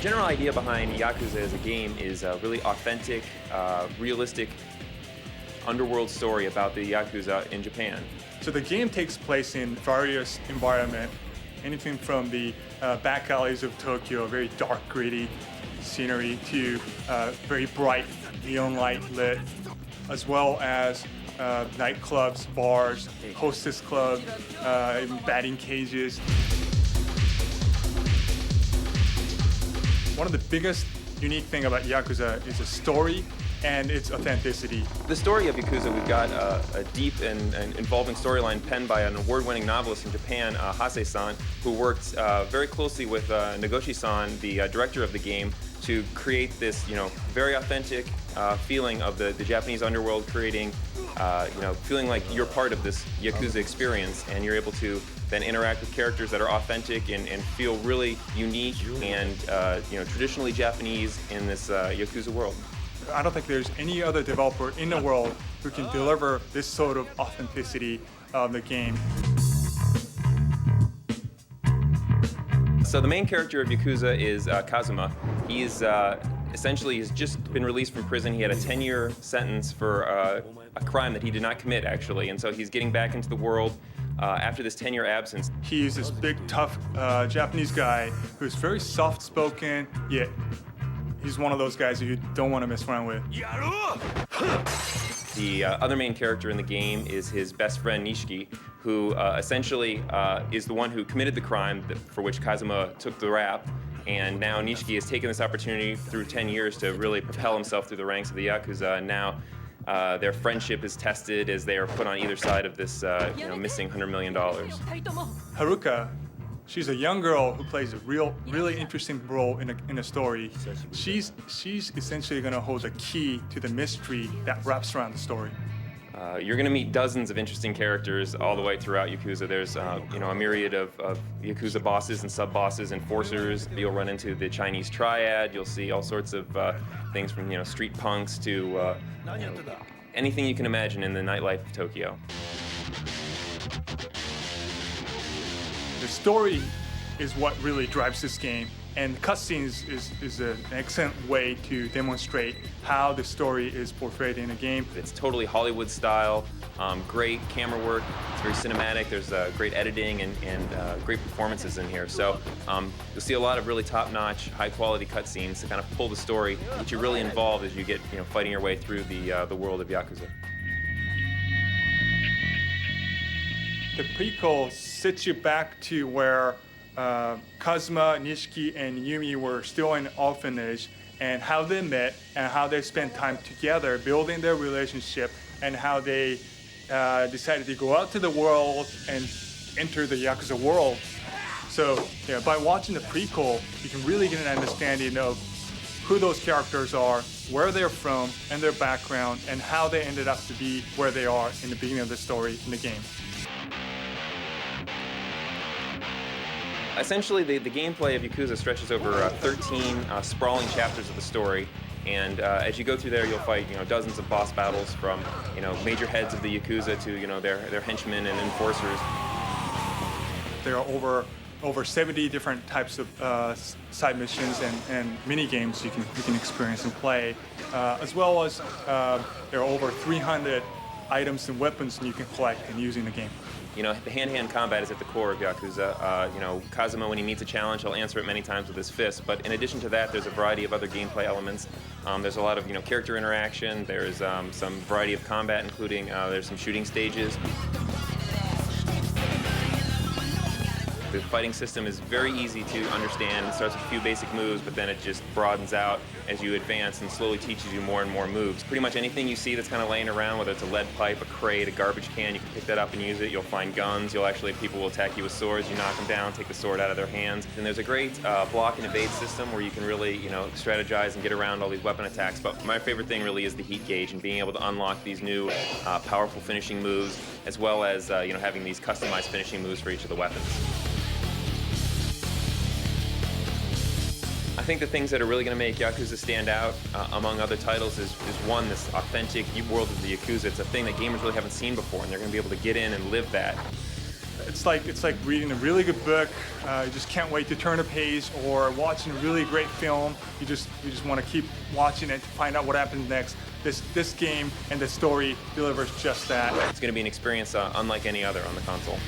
general idea behind Yakuza as a game is a really authentic, realistic underworld story about the Yakuza in Japan. So the game takes place in various environments, anything from the back alleys of Tokyo, very dark, gritty scenery, to very bright neon light lit, as well as nightclubs, bars, hostess clubs, batting cages. One of the biggest unique thing about Yakuza is the story and its authenticity. The story of Yakuza, we've got a deep and involving storyline penned by an award-winning novelist from Japan, Hase-san, who worked very closely with Nagoshi-san, the director of the game, to create this, very authentic feeling of the Japanese underworld, creating, feeling like you're part of this Yakuza experience, and you're able to then interact with characters that are authentic and feel really unique and, traditionally Japanese in this Yakuza world. I don't think there's any other developer in the world who can deliver this sort of authenticity of the game. So the main character of Yakuza is Kazuma. He's essentially has just been released from prison. He had a 10-year sentence for a crime that he did not commit, actually, and so he's getting back into the world after this 10-year absence. He's this big, tough Japanese guy who's very soft-spoken, yet he's one of those guys who you don't want to mess around with. The other main character in the game is his best friend Nishiki, who essentially is the one who committed the crime for which Kazuma took the rap. And now Nishiki has taken this opportunity through 10 years to really propel himself through the ranks of the Yakuza. And now their friendship is tested as they are put on either side of this missing $100 million. Haruka, she's a young girl who plays a really interesting role in a story. She's essentially going to hold the key to the mystery that wraps around the story. You're going to meet dozens of interesting characters all the way throughout Yakuza. There's a myriad of Yakuza bosses and sub-bosses, enforcers. You'll run into the Chinese triad. You'll see all sorts of things from street punks to anything you can imagine in the nightlife of Tokyo. The story is what really drives this game, and cutscenes is an excellent way to demonstrate how the story is portrayed in a game. It's totally Hollywood style, great camera work, it's very cinematic, there's great editing and great performances in here. So you'll see a lot of really top-notch, high-quality cutscenes to kind of pull the story, get you really involved as you get fighting your way through the world of Yakuza. The prequel sets you back to where Kazuma, Nishiki, and Yumi were still in orphanage, and how they met and how they spent time together building their relationship, and how they decided to go out to the world and enter the Yakuza world. So by watching the prequel, you can really get an understanding of who those characters are, where they're from, and their background, and how they ended up to be where they are in the beginning of the story in the game. Essentially, the gameplay of Yakuza stretches over 13 sprawling chapters of the story, and as you go through there, you'll fight dozens of boss battles, from major heads of the Yakuza to their henchmen and enforcers. There are over 70 different types of side missions and mini games you can experience and play, as well as there are over 300 items and weapons you can collect and use in the game. The hand-to-hand combat is at the core of Yakuza. Kazuma, when he meets a challenge, he'll answer it many times with his fist. But in addition to that, there's a variety of other gameplay elements. There's a lot of character interaction. There's some variety of combat, including there's some shooting stages. The fighting system is very easy to understand. It starts with a few basic moves, but then it just broadens out as you advance and slowly teaches you more and more moves. Pretty much anything you see that's kind of laying around, whether it's a lead pipe, a crate, a garbage can, you can pick that up and use it. You'll find guns. People will attack you with swords. You knock them down, take the sword out of their hands. And there's a great block and evade system where you can really, strategize and get around all these weapon attacks. But my favorite thing really is the heat gauge and being able to unlock these new powerful finishing moves, as well as having these customized finishing moves for each of the weapons. I think the things that are really going to make Yakuza stand out, among other titles, is one, this authentic world of the Yakuza. It's a thing that gamers really haven't seen before, and they're going to be able to get in and live that. It's like reading a really good book. You just can't wait to turn a page, or watching a really great film. You just want to keep watching it to find out what happens next. This game and the story delivers just that. It's going to be an experience unlike any other on the console.